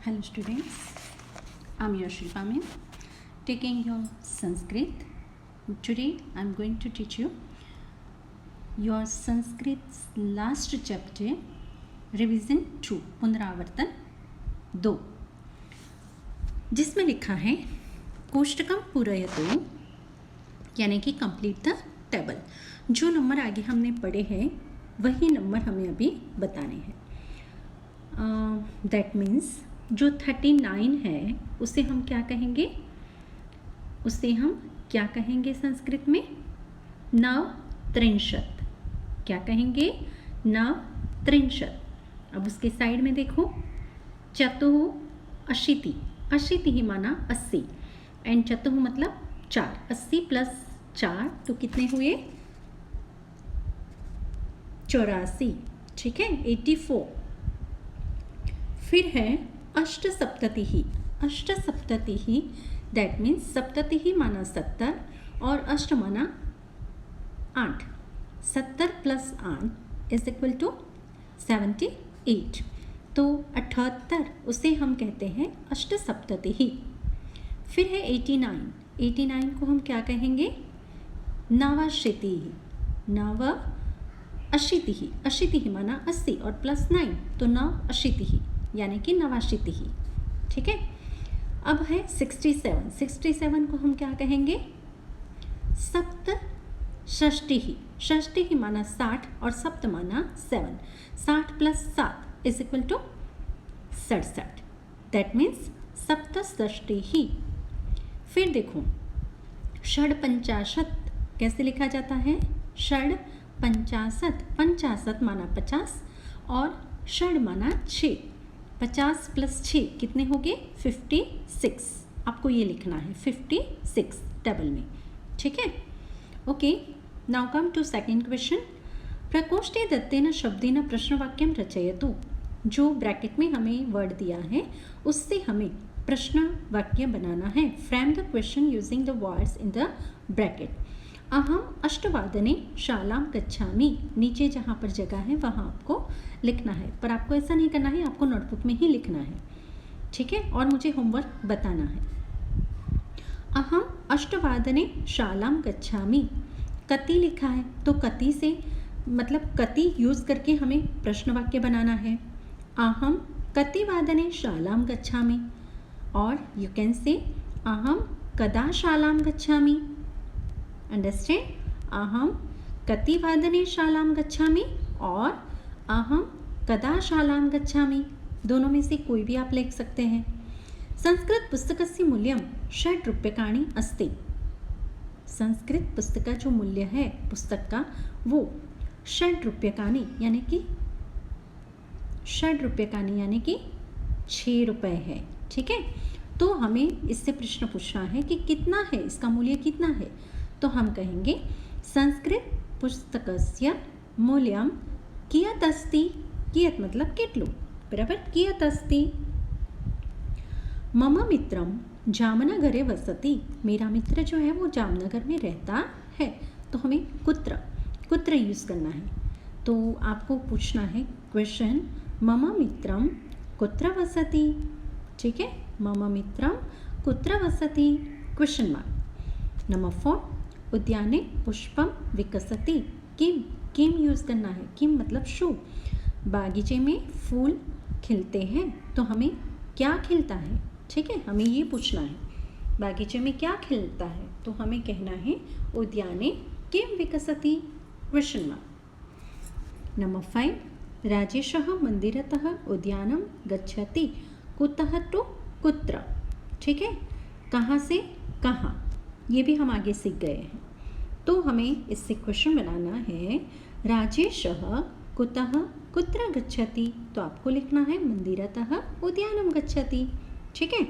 Hello students, I'm your Shilpa ma'am, taking your Sanskrit. Today I'm going to teach you your Sanskrit's last chapter, revision 2, पुनरावर्तन 2, जिसमें लिखा है कोष्टकम पूरयतु, यानी कि complete the table. जो number आगे हमने पढ़े हैं वही नंबर हमें अभी बताने हैं। दैट मीन्स जो 39 है उसे हम क्या कहेंगे, संस्कृत में नवत्रिंशत्। क्या कहेंगे? नवत्रिंशत्। अब उसके साइड में देखो, चतुः अशीति, अशीति ही माना 80 एंड चतुः मतलब 4, 80 प्लस 4 तो कितने हुए? 84, ठीक है, 84। फिर है अष्टसप्ततिः, अष्टसप्ततिः दैट मीन्स सप्ततिः माना 70 और अष्ट माना 8, 70 प्लस 8 इज इक्वल टू 78। तो 78 उसे हम कहते हैं अष्टसप्ततिः। फिर है 89, 89 को हम क्या कहेंगे? नवाशीतिः, नवाशीतिः, अशीतिः माना 80 और प्लस 9 तो नवाशीतिः यानी कि नवाशीतिः, ठीक है। अब है 67, 67 को हम क्या कहेंगे? सप्तषष्टिः, षष्टिः माना 60 और सप्त माना 7, 60 plus 7 is equal to 67, that means सप्तषष्टिः। फिर देखो षड्पंचाशत् कैसे लिखा जाता है? षड्पंचाशत्, पंचाशत् माना 50 और षड माना 6, 50 प्लस 6 कितने हो गए? 56। आपको ये लिखना है 56 टेबल में, ठीक है। Okay, now come to second question. प्रकोष्ठे दत्तेन शब्देन प्रश्नवाक्यम रचयतु। जो ब्रैकेट में हमें वर्ड दिया है उससे हमें प्रश्न वाक्य बनाना है। Frame the question using the words in the bracket. अहम अष्टवादने शालाम गच्छामि, नीचे जहाँ पर जगह है वहाँ आपको लिखना है, पर आपको ऐसा नहीं करना है, आपको नोटबुक में ही लिखना है, ठीक है। और मुझे होमवर्क बताना है। अहम अष्टवादने शालाम गच्छामि, कति लिखा है तो कति से मतलब कति यूज़ करके हमें प्रश्न वाक्य बनाना है। अहम कति वादने शालाम गच्छामि, और यू कैन से अहम कदा शालाम गच्छामि। अंडरस्टैंड? अहम कति वादने शालां गच्छामि और अहम कदा शालां गच्छामि, दोनों में से कोई भी आप लिख सकते हैं। संस्कृत पुस्तकस्य मूल्यं 6 रूप्यकाणि अस्ति। संस्कृत पुस्तक का जो मूल्य है पुस्तक का वो 6 रूप्यकाणि यानी कि 6 रूप्यकाणि यानी कि 6 रुपये है, ठीक है। तो हमें इससे प्रश्न पूछना है कि कितना है, इसका मूल्य कितना है। तो हम कहेंगे संस्कृत पुस्तकस्य मूल्यं कियत् अस्ति। कियत् मतलब कितलो, बराबर, कियत् अस्ति। मम मित्रं जामनगरे वसति, मेरा मित्र जो है वो जामनगर में रहता है। तो हमें कुत्र यूज़ करना है। तो आपको पूछना है क्वेश्चन, मम मित्रं कुत्र वसति, ठीक है। मम मित्रं कुत्र वसति, क्वेश्चन मार्क। नंबर 4, उद्याने पुष्पम विकसति, किम यूज़ करना है। किम मतलब शो, बागीचे में फूल खिलते हैं तो हमें क्या खिलता है, ठीक है, हमें ये पूछना है बागीचे में क्या खिलता है। तो हमें कहना है उद्याने किम विकसति, क्वेश्चन मार्क। नंबर 5, राजेशः मंदिरतः उद्यानं गच्छति, कुतः टू कुत्र, ठीक है, कहाँ से कहाँ, ये भी हम आगे सीख गए हैं। तो हमें इससे क्वेश्चन बनाना है राजेशः कुतः कुत्र गच्छति, तो आपको लिखना है मंदिरतः उद्यानं गच्छति, ठीक है।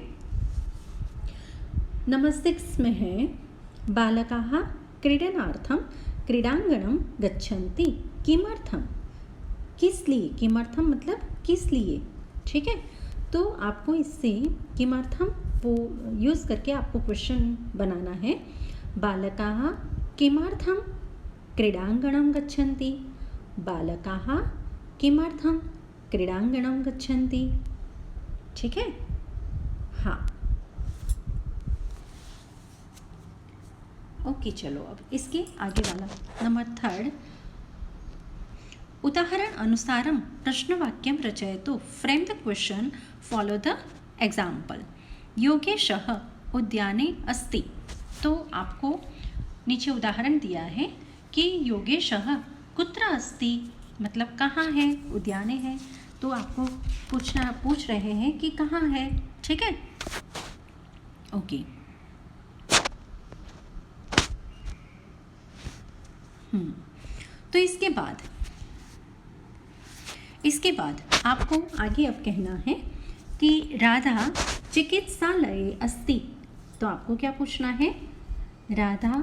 नंबर 6 में है बालकाः क्रीडनार्थं क्रीडांगणं गच्छन्ति, किमर्थं, किस लिए, किमर्थं मतलब किस लिए, ठीक है। तो आपको इससे किमर्थं वो यूज़ करके आपको क्वेश्चन बनाना है। बालकाः किमर्थं क्रीडांगणं गच्छन्ति, बालकाः किमर्थं क्रीडांगणं गच्छन्ति, ठीक है। हाँ। ओके, चलो अब इसके आगे वाला नंबर 3, उदाहरण अनुसारम प्रश्नवाक्यं रचयतु, frame the question, follow the example. योगेशः उद्याने अस्ति। तो आपको नीचे उदाहरण दिया है कि योगेशः कुत्र अस्ति, मतलब कहाँ है, उद्याने है। तो आपको पूछ रहे हैं कि कहाँ है, ठीक है। ओके। तो इसके बाद आपको आगे अब कहना है कि राधा चिकित्सालये अस्ति। तो आपको क्या पूछना है, राधा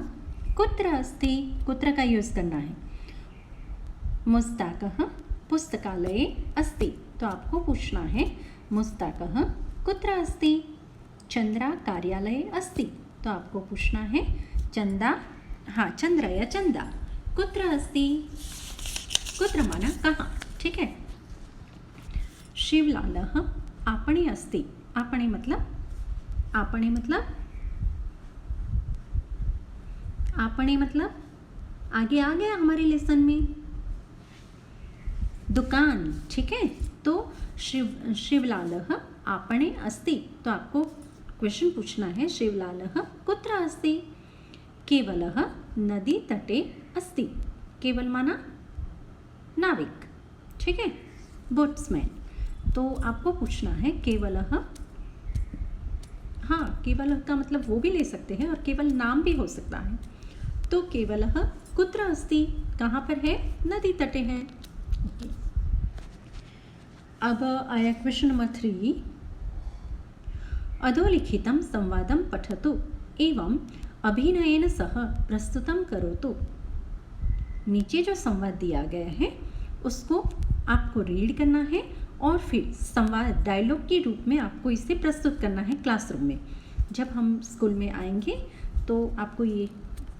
कुत्र अस्ति, कुत्र का यूज़ करना है। मुस्ताकः पुस्तकालये अस्ति। तो आपको पूछना है मुस्ताकः कुत्र अस्ति। चंद्रा कार्यालये अस्ति। तो आपको पूछना है चंद्र या चंदा कुत्र अस्ति। कुत्र माना कहाँ, ठीक है। शिवलालः आपणे अस्ति। आपणे मतलब आगे आ गया हमारे लेसन में, दुकान, ठीक है। तो शिवलालः आपणे अस्ति। तो आपको क्वेश्चन पूछना है, शिवलालः कुत्र अस्ति। केवलः नदी तटे अस्ति। केवल माना नाविक, ठीक है, बोट्समैन। तो आपको पूछना है केवलः, हाँ, केवल का मतलब वो भी ले सकते हैं और केवल नाम भी हो सकता है। तो केवलः कुत्र अस्ति, कहाँ पर है, नदी तटे है। अब आया क्वेश्चन नंबर 3, अधोलिखितं संवादं पठतु एवं अभिनयेन सह प्रस्तुतं करोतु। नीचे जो संवाद दिया गया है उसको आपको रीड करना है और फिर संवाद डायलॉग के रूप में आपको इसे प्रस्तुत करना है क्लासरूम में। जब हम स्कूल में आएंगे तो आपको ये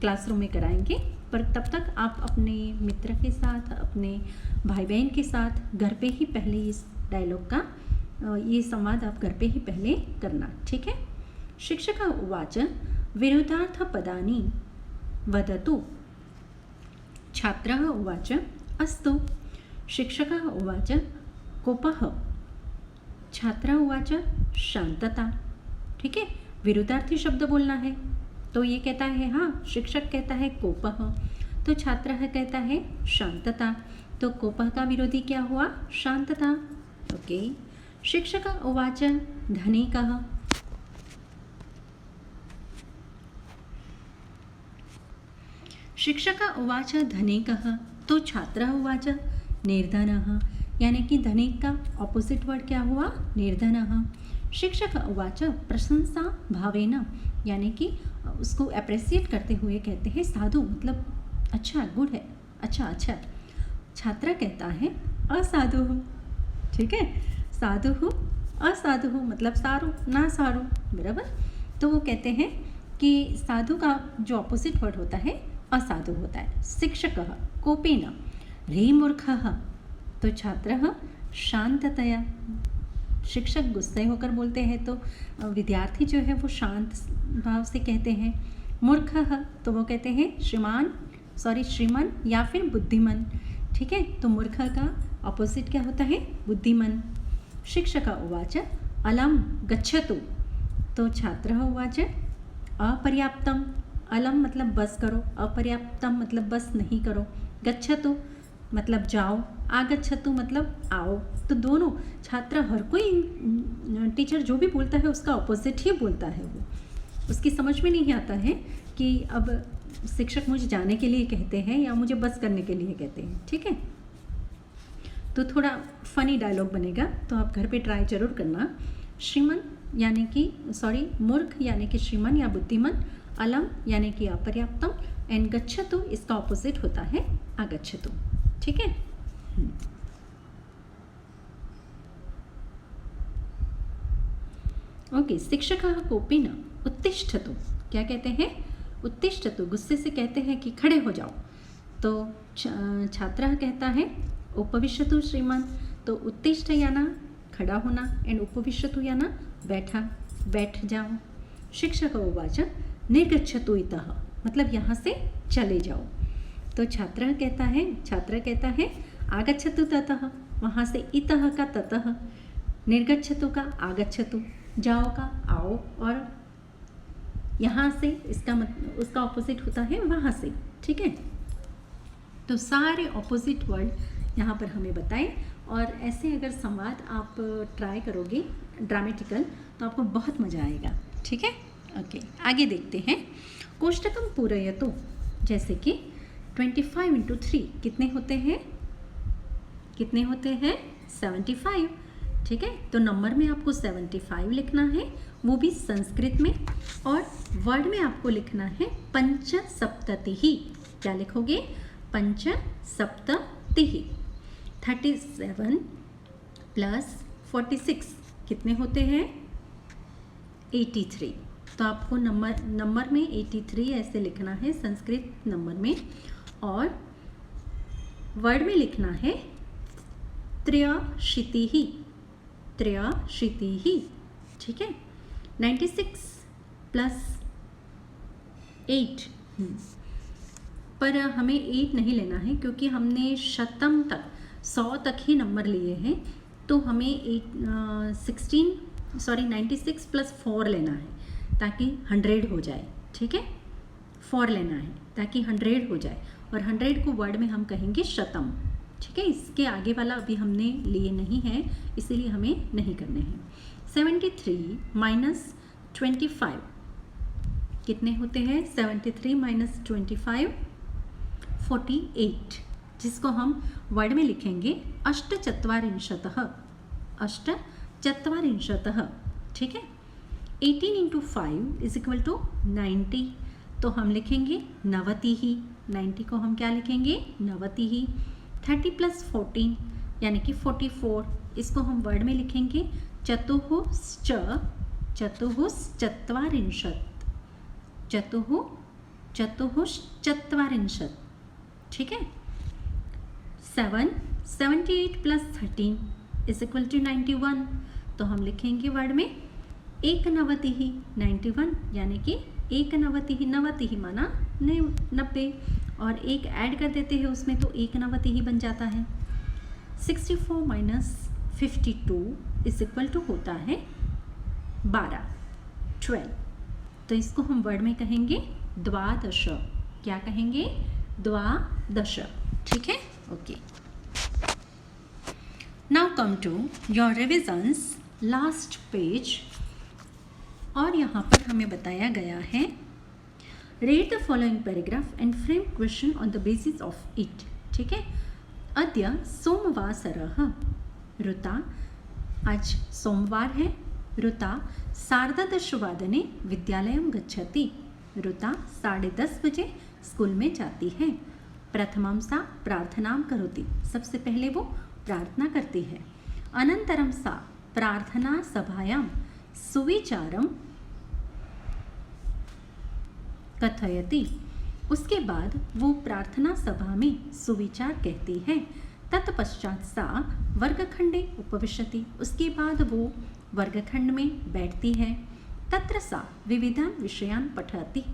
क्लासरूम में कराएंगे, पर तब तक आप अपने मित्र के साथ, अपने भाई बहन के साथ घर पे ही पहले इस डायलॉग का ये संवाद आप घर पे ही पहले करना, ठीक है। शिक्षकः उवाच विरुद्धार्थपदानि वदतु। छात्रः उवाच अस्तु। शिक्षकः उवाच कोपः। छात्रः उवाच शांतता, ठीक है। विरुद्धार्थी शब्द बोलना है, तो ये कहता है, हाँ, शिक्षक कहता है कोपः, तो छात्रः कहता है शांतता। तो कोपः का विरोधी क्या हुआ, शांतता। ओके। शिक्षकः उवाच धनिकः। शिक्षकः उवाच धनिकः। तो छात्रः उवाच निर्धनः, यानी कि धनिक का ऑपोजिट वर्ड क्या हुआ, निर्धनः। शिक्षकः उवाच प्रशंसा भावेन, यानी कि उसको अप्रिशिएट करते हुए कहते हैं साधु, मतलब अच्छा, गुड है, अच्छा। छात्र कहता है असाधु, ठीक है। साधु असाधु मतलब सारू ना सारू, बराबर। तो वो कहते हैं कि साधु का जो ऑपोजिट वर्ड होता है असाधु होता है। शिक्षकः कोपेन रे मूर्खः। तो छात्रः शांततया। शिक्षक गुस्से होकर बोलते हैं तो विद्यार्थी जो है वो शांत भाव से कहते हैं। मूर्खः तो वो कहते हैं श्रीमन या फिर बुद्धिमान, ठीक है। तो मूर्ख का ऑपोजिट क्या होता है, बुद्धिमान। शिक्षकः उवाच अलं गच्छतु। तो छात्रः उवाच अपर्याप्तम। अलम मतलब बस करो, अपर्याप्तम मतलब बस नहीं करो, गच्छतु मतलब जाओ, आगच्छतु मतलब आओ। तो दोनों छात्र, हर कोई टीचर जो भी बोलता है उसका ऑपोजिट ही बोलता है। वो उसकी समझ में नहीं आता है कि अब शिक्षक मुझे जाने के लिए कहते हैं या मुझे बस करने के लिए कहते हैं, ठीक है। तो थोड़ा फनी डायलॉग बनेगा, तो आप घर पे ट्राई जरूर करना। श्रीमन यानी कि मूर्ख यानी कि श्रीमन या बुद्धिमान, अलम यानी कि अपर्याप्तम, एंड गच्छतु इसका ऑपोजिट होता है आगच्छतु, ठीक है। ओके। शिक्षकः कोपेन उत्तिष्ठतु। क्या कहते हैं, उत्तिष्ठतु, गुस्से से कहते हैं कि खड़े हो जाओ। तो छात्रः कहता है उपविशतु श्रीमान। तो उत्तिष्ठ याना खड़ा होना एंड उपविशतु याना बैठा, बैठ जाओ। शिक्षक उवाच निर्गच्छतु इतः, मतलब यहाँ से चले जाओ। तो छात्र कहता है आगच्छतु ततः, वहाँ से इतः का ततः, निर्गच्छतु का आगच्छतु, जाओ का आओ, और यहाँ से उसका ऑपोजिट होता है वहाँ से। ठीक है, तो सारे ऑपोजिट वर्ड यहाँ पर हमें बताएं, और ऐसे अगर संवाद आप ट्राई करोगे ड्रामेटिकल तो आपको बहुत मज़ा आएगा। ठीक है, ओके, आगे देखते हैं। कोष्टकम पूरयतु, जैसे कि 25 × 3 कितने होते हैं 75। ठीक है, तो नंबर में आपको 75 लिखना है, वो भी संस्कृत में, और वर्ड में आपको लिखना है पंचसप्ततिः। क्या लिखोगे? पंचसप्ततिः। 37 + 46 कितने होते हैं? 83। तो आपको नंबर में 83 ऐसे लिखना है संस्कृत नंबर में, और वर्ड में लिखना है त्र्यशीतिः। ठीक है, 96 + 8, पर हमें 8 नहीं लेना है क्योंकि हमने शतम तक 100 तक ही नंबर लिए हैं, तो हमें 96 + 4 लेना है ताकि 100 हो जाए। ठीक है, 4 लेना है ताकि 100 हो जाए, और 100 को वर्ड में हम कहेंगे शतम। ठीक है, इसके आगे वाला अभी हमने लिए नहीं है, इसीलिए हमें नहीं करने हैं। 73 - 25 कितने होते हैं? 73 - 25 48, जिसको हम वर्ड में लिखेंगे अष्टचत्वारिंशतः। ठीक है, 18 × 5 = 90, तो हम लिखेंगे 90। 90 को हम क्या लिखेंगे? 90। 30 + 14 यानी कि 44, इसको हम वर्ड में लिखेंगे चतुश्चत्वारिंशत्। ठीक है, 78 + 13 = 91, तो हम लिखेंगे वर्ड में एकनवतिः। 91 यानी कि एकनवतिः, 90 माना 90, और एक ऐड कर देते हैं उसमें तो एकनवतिः बन जाता है। 64 - 52 = होता है 12। तो इसको हम वर्ड में कहेंगे द्वादश। क्या कहेंगे? द्वादश। ठीक है, okay. Now come to your revisions, last page, और यहाँ पर हमें बताया गया है read the following paragraph and frame question on the basis of it. ठीक है, अद्य सोमवासरः। ऋता, आज सोमवार है। ऋता 10:30 विद्यालयं गच्छति। ऋता 10:30 बजे स्कूल में जाती है। प्रथमं सा प्रार्थनां करोति, सबसे पहले वो प्रार्थना करती है। अनन्तरं सा प्रार्थना सभायां सुविचारं कथयति, उसके बाद वो प्रार्थना सभा में सुविचार कहती है। तत्पश्चात सा वर्गखंडे उपविशति, उसके बाद वो वर्गखंड में बैठती है। तत्र सा विविधान विषयान पठति,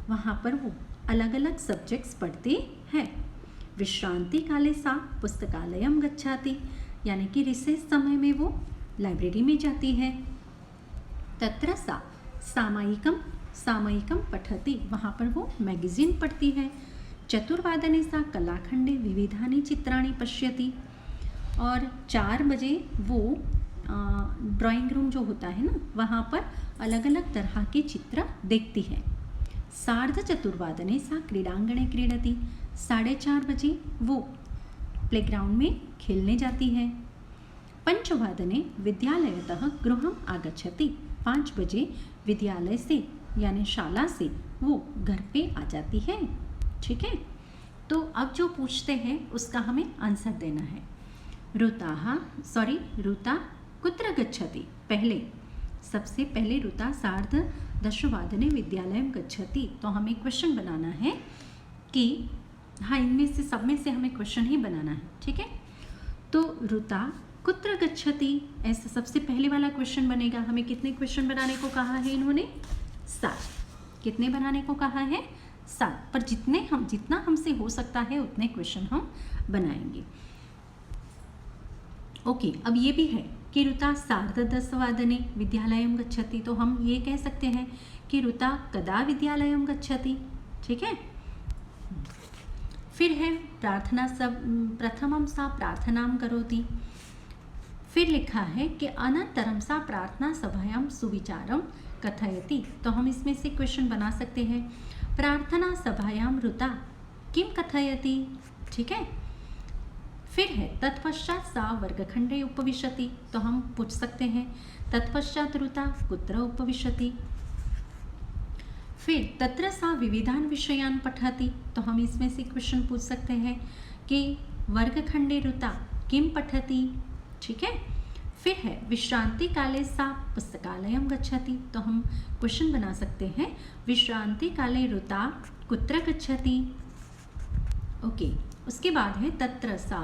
वहाँ पर वो अलग अलग सब्जेक्ट्स पढ़ती है। विश्रांति काले सा पुस्तकालयम गच्छति, यानी कि रिसेस समय में वो लाइब्रेरी में जाती है। तत्र सा सामयिकम पठति, वहाँ पर वो मैगजीन पढ़ती है। चतुर्वादने सा कलाखंडे विविधानि चित्राणि पश्यति, और 4 बजे वो ड्राइंग रूम जो होता है ना, वहाँ पर अलग अलग तरह के चित्र देखती है। सार्धचतुर्वादने सा क्रीडांगणे क्रीडति, 4:30 बजे वो प्लेग्राउंड में खेलने जाती है। पंचवादने विद्यालयतः गृहम् आगच्छति, 5 बजे विद्यालय से यानी शाला से वो घर पे आ जाती है। ठीक है, तो अब जो पूछते हैं उसका हमें आंसर देना है। ऋता कुत्र गच्छति, पहले सबसे पहले ऋता 10:30 विद्यालयं गच्छति, तो हमें क्वेश्चन बनाना है कि हाँ, इनमें से सब में से हमें क्वेश्चन ही बनाना है। ठीक है, तो ऋता कुत्र गच्छति, ऐसा सबसे पहले वाला क्वेश्चन बनेगा। हमें कितने क्वेश्चन बनाने को कहा है इन्होंने? 7। कितने बनाने को कहा है? 7। पर जितना हमसे हो सकता है उतने क्वेश्चन हम बनाएंगे। ओके, अब ये भी है कि ऋता सार्धदशवादने विद्यालयं गच्छति, तो हम ये कह सकते हैं कि ऋता कदा विद्यालयं गच्छति। ठीक है। फिर है प्रार्थना, सब प्रथमं सा प्रार्थनां करोति। फिर लिखा है कि अनंतरम सा प्रार्थना सभायां सुविचारम कथयति, तो हम इसमें से क्वेश्चन बना सकते हैं। प्रार्थना सभायां ऋता किम कथयति। ठीक है। फिर है तत्पश्चात सा वर्गखंडे उपविशति, तो हम पूछ सकते हैं तत्पश्चात ऋता कुत्र उपविशति। फिर तत्र सा विविधान विषयान पठति, तो हम इसमें से क्वेश्चन पूछ सकते हैं कि वर्गखंडे ऋता किम पठति। ठीक है। फिर है विश्रांति काले सा पुस्तकालयं गच्छति, तो हम क्वेश्चन बना सकते हैं विश्रांति काले ऋता कुत्र गच्छति। ओके, उसके बाद है तत्र सा,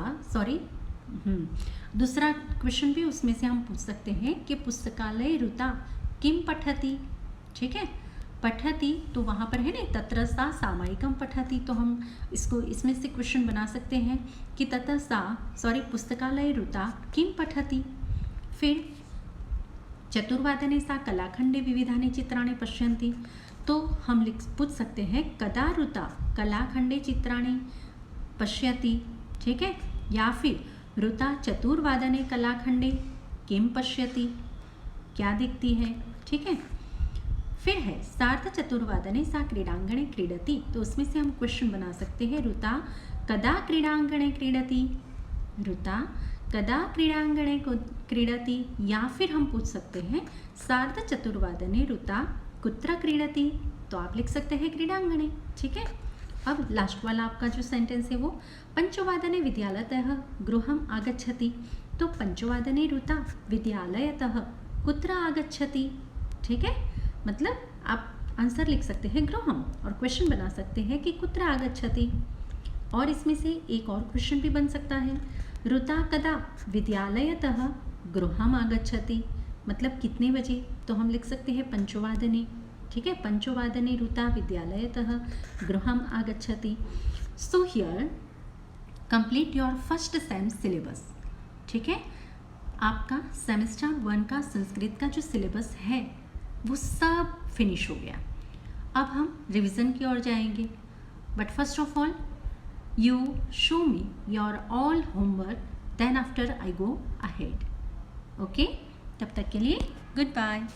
दूसरा क्वेश्चन भी उसमें से हम पूछ सकते हैं कि पुस्तकालय ऋता किम पठति। ठीक है। पठति तो वहाँ पर है ना तत्र सा सामयिकम पठति, तो हम इसको इसमें से क्वेश्चन बना सकते हैं कि तत्र सा पुस्तकालय ऋता किम पठति। फिर चतुर्वादने सा कलाखंडे विविधानि चित्राणि पश्यन्ति, तो हम पूछ सकते हैं कदा ऋता कलाखंडे चित्राणि पश्यति। ठीक है। या फिर ऋता चतुर्वादने कलाखंडे किम पश्यति, क्या दिखती है। ठीक है। फिर है सार्ध चतुर्वादने सा क्रीडांगणे क्रीडति, तो उसमें से हम क्वेश्चन बना सकते हैं ऋता कदा क्रीडांगणे क्रीडति, ऋता कदा क्रीडांगणे क्रीडति। या फिर हम पूछ सकते हैं सार्ध चतुर्वादने ऋता कुत्र क्रीडति, तो आप लिख सकते हैं क्रीडांगणे। ठीक है। अब लास्ट वाला आपका जो सेंटेंस है वो पंचवादने विद्यालयतः गृहम आगच्छति, तो पंचवादने ऋता विद्यालयतः कुत्र आगच्छति। ठीक है। मतलब आप आंसर लिख सकते हैं गृहम और क्वेश्चन बना सकते हैं कि कुत्र आगच्छति। और इसमें से एक और क्वेश्चन भी बन सकता है ऋता कदा विद्यालयतः गृहम आगच्छति, मतलब कितने बजे, तो हम लिख सकते हैं पंचवादने। ठीक है। पंचवादने ऋता विद्यालयतः गृहम आगच्छति। So here complete your first sem syllabus. ठीक है। आपका सेमेस्टर 1 का संस्कृत का जो सिलेबस है वो सब फिनिश हो गया। अब हम रिवीजन की ओर जाएंगे, but first of all you show me your all homework, then after I go ahead. Okay, तब तक के लिए गुड बाय।